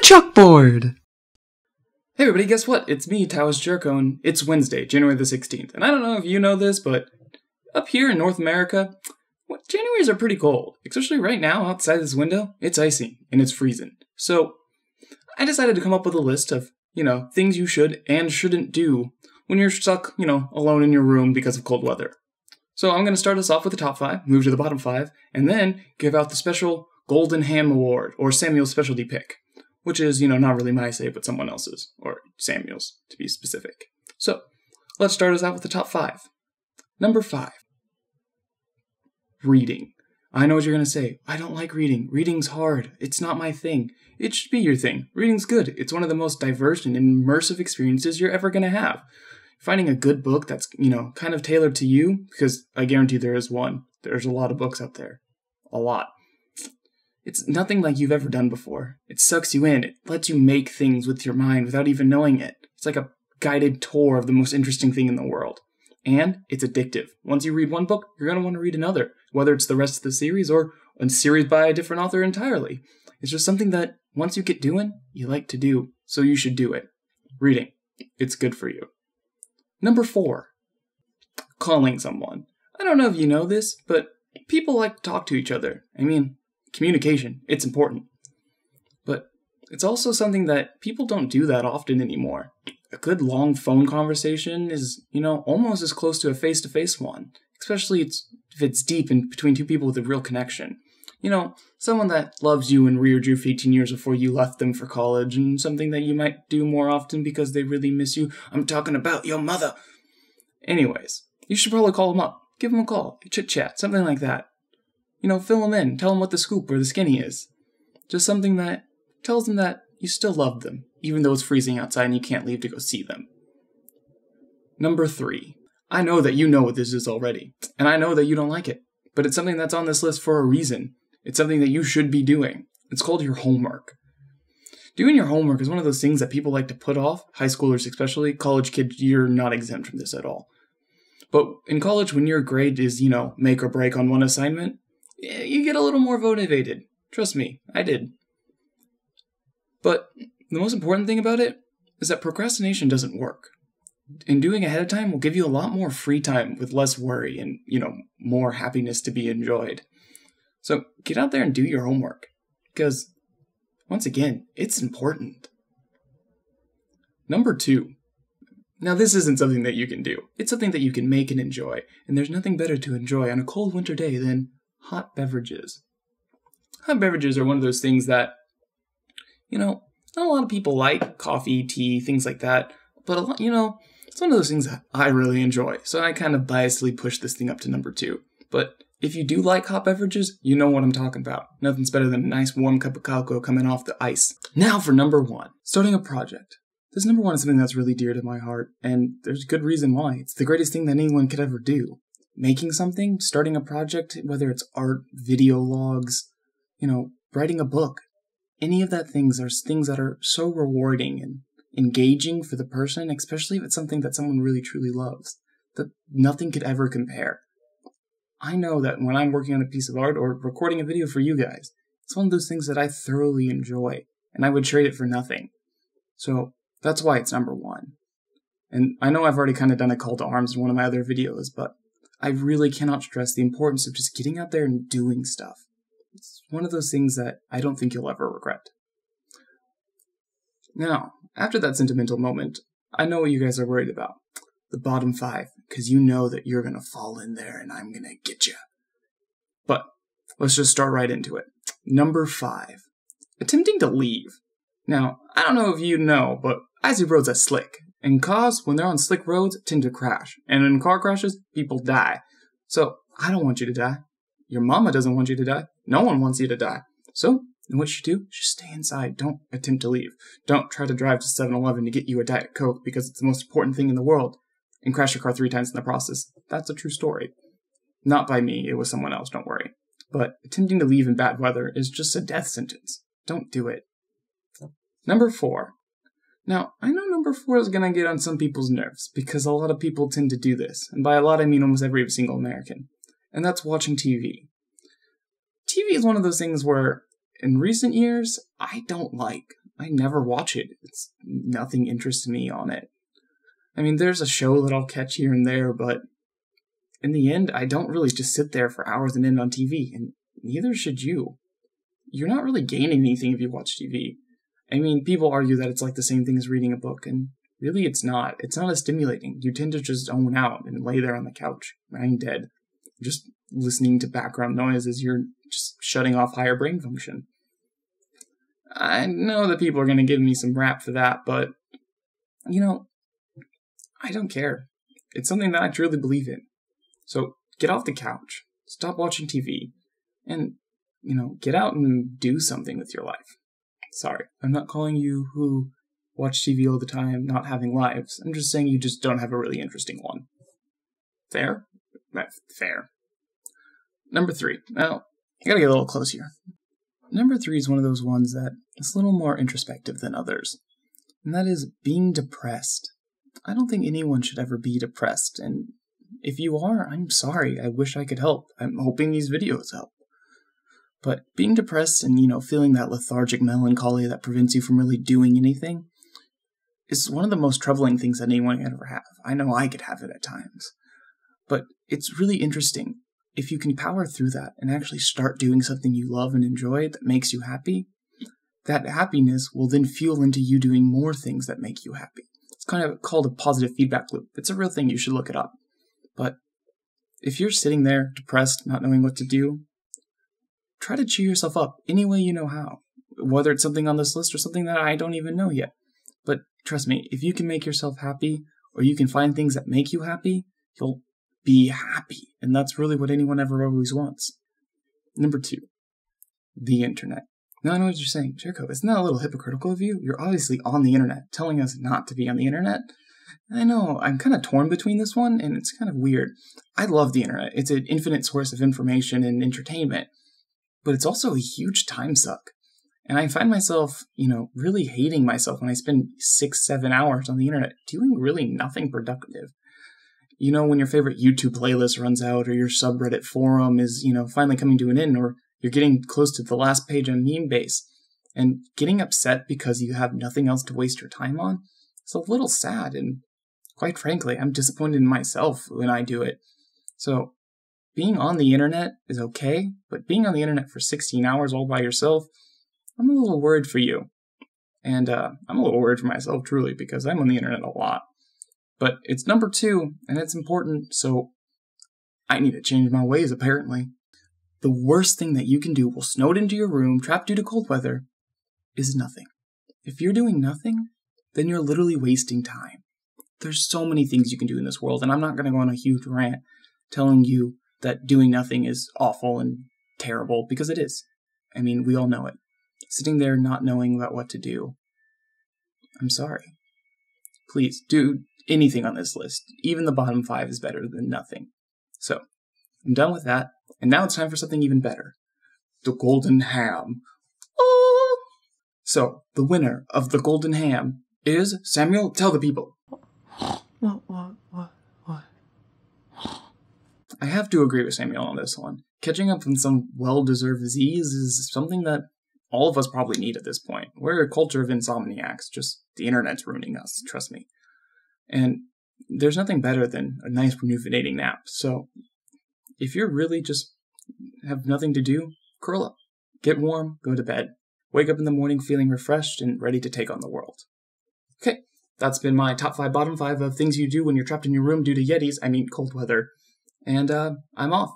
chalkboard! Hey everybody, guess what? It's me, Taoist Jericho, and it's Wednesday, January the 16th. And I don't know if you know this, but up here in North America, Januaries are pretty cold. Especially right now, outside this window, it's icy, and it's freezing. So, I decided to come up with a list of, things you should and shouldn't do when you're stuck, alone in your room because of cold weather. So I'm going to start us off with the top 5, move to the bottom 5, and then give out the special Golden Ham Award, or Samuel's Specialty Pick, which is, not really my say, but someone else's, or Samuel's, to be specific. So, let's start us out with the top 5. Number 5. Reading. I know what you're going to say. I don't like reading. Reading's hard. It's not my thing. It should be your thing. Reading's good. It's one of the most diverse and immersive experiences you're ever going to have. Finding a good book that's, kind of tailored to you, because I guarantee there is one. There's a lot of books out there. A lot. It's nothing like you've ever done before. It sucks you in. It lets you make things with your mind without even knowing it. It's like a guided tour of the most interesting thing in the world. And it's addictive. Once you read one book, you're going to want to read another, whether it's the rest of the series or a series by a different author entirely. It's just something that once you get doing, you like to do, so you should do it. Reading. It's good for you. Number 4. Calling someone. I don't know if you know this, but people like to talk to each other. Communication, it's important. But it's also something that people don't do that often anymore. A good long phone conversation is, almost as close to a face-to-face one, especially if it's deep and between two people with a real connection. Someone that loves you and reared you for 18 years before you left them for college, and something that you might do more often because they really miss you. I'm talking about your mother. Anyways, you should probably call them up. Give them a call, chit-chat, something like that. Fill them in, tell them what the scoop or the skinny is. Just something that tells them that you still love them, even though it's freezing outside and you can't leave to go see them. Number 3. I know that you know what this is already, and I know that you don't like it, but it's something that's on this list for a reason. It's something that you should be doing. It's called your homework. Doing your homework is one of those things that people like to put off, high schoolers especially. College kids, you're not exempt from this at all. But in college, when your grade is, make or break on one assignment, you get a little more motivated. Trust me, I did. But the most important thing about it is that procrastination doesn't work. And doing ahead of time will give you a lot more free time with less worry and, more happiness to be enjoyed. So get out there and do your homework. Because, once again, it's important. Number 2. Now this isn't something that you can do. It's something that you can make and enjoy. And there's nothing better to enjoy on a cold winter day than hot beverages. Hot beverages are one of those things that, not a lot of people like. Coffee, tea, things like that. But it's one of those things that I really enjoy. So I kind of biasedly push this thing up to number 2. But if you do like hot beverages, you know what I'm talking about. Nothing's better than a nice warm cup of cocoa coming off the ice. Now for number 1. Starting a project. This number 1 is something that's really dear to my heart, and there's good reason why. It's the greatest thing that anyone could ever do. Making something, starting a project, whether it's art, video logs, writing a book. Any of that things are things that are so rewarding and engaging for the person, especially if it's something that someone really truly loves, that nothing could ever compare. I know that when I'm working on a piece of art or recording a video for you guys, it's one of those things that I thoroughly enjoy, and I would trade it for nothing. So that's why it's number 1. And I know I've already kind of done a call to arms in one of my other videos, but I really cannot stress the importance of just getting out there and doing stuff. It's one of those things that I don't think you'll ever regret. Now, after that sentimental moment, I know what you guys are worried about. The bottom 5, because you know that you're going to fall in there and I'm going to get you. But let's just start right into it. Number 5, attempting to leave. Now, I don't know if you know, but icy roads are slick. And cars, when they're on slick roads, tend to crash. And in car crashes, people die. So, I don't want you to die. Your mama doesn't want you to die. No one wants you to die. So, what you do, just stay inside. Don't attempt to leave. Don't try to drive to 7-Eleven to get you a Diet Coke because it's the most important thing in the world. And crash your car 3 times in the process. That's a true story. Not by me, it was someone else, don't worry. But attempting to leave in bad weather is just a death sentence. Don't do it. Number 4. Now, I know number 4 is going to get on some people's nerves, because a lot of people tend to do this, and by a lot I mean almost every single American, and that's watching TV. TV is one of those things where in recent years, I don't like. I never watch it. It's nothing interests me on it. I mean, there's a show that I'll catch here and there, but in the end, I don't really just sit there for hours and end on TV, and neither should you. You're not really gaining anything if you watch TV. I mean, people argue that it's like the same thing as reading a book, and really it's not. It's not as stimulating. You tend to just zone out and lay there on the couch, lying dead, just listening to background noise as you're just shutting off higher brain function. I know that people are going to give me some rap for that, but, I don't care. It's something that I truly believe in. So get off the couch, stop watching TV, and, get out and do something with your life. Sorry, I'm not calling you who watch TV all the time not having lives. I'm just saying you just don't have a really interesting one. Fair? Fair. Number 3. Now, I gotta get a little close here. Number 3 is one of those ones that is a little more introspective than others, and that is being depressed. I don't think anyone should ever be depressed, and if you are, I'm sorry. I wish I could help. I'm hoping these videos help. But being depressed and, feeling that lethargic melancholy that prevents you from really doing anything is one of the most troubling things that anyone can ever have. I know I could have it at times. But it's really interesting. If you can power through that and actually start doing something you love and enjoy that makes you happy, that happiness will then fuel into you doing more things that make you happy. It's kind of called a positive feedback loop. It's a real thing. You should look it up. But if you're sitting there depressed, not knowing what to do, try to cheer yourself up any way you know how. Whether it's something on this list or something that I don't even know yet. But trust me, if you can make yourself happy, or you can find things that make you happy, you'll be happy. And that's really what anyone ever always wants. Number 2, the internet. Now I know what you're saying. Jericho, isn't that a little hypocritical of you? You're obviously on the internet, telling us not to be on the internet. I know, I'm kind of torn between this one, and it's kind of weird. I love the internet. It's an infinite source of information and entertainment. But it's also a huge time suck. And I find myself, really hating myself when I spend 6-7 hours on the internet doing really nothing productive. When your favorite YouTube playlist runs out, or your subreddit forum is, finally coming to an end, or you're getting close to the last page on Memebase, and getting upset because you have nothing else to waste your time on, it's a little sad, and quite frankly, I'm disappointed in myself when I do it. So, being on the internet is okay, but being on the internet for 16 hours all by yourself, I'm a little worried for you. And I'm a little worried for myself, truly, because I'm on the internet a lot. But it's number 2, and it's important, so I need to change my ways, apparently. The worst thing that you can do while snowed into your room, trapped due to cold weather, is nothing. If you're doing nothing, then you're literally wasting time. There's so many things you can do in this world, and I'm not going to go on a huge rant telling you that doing nothing is awful and terrible, because it is. I mean, we all know it. Sitting there not knowing about what to do. I'm sorry. Please, do anything on this list. Even the bottom 5 is better than nothing. So, I'm done with that, and now it's time for something even better. The Golden Ham. Oh! So, the winner of the Golden Ham is Samuel. Tell the people. What? I have to agree with Samuel on this one. Catching up on some well-deserved Z's is something that all of us probably need at this point. We're a culture of insomniacs, just the internet's ruining us, trust me. And there's nothing better than a nice rejuvenating nap. So if you're really just have nothing to do, curl up, get warm, go to bed. Wake up in the morning feeling refreshed and ready to take on the world. Okay, that's been my top 5, bottom 5 of things you do when you're trapped in your room due to Yetis, cold weather. And I'm off.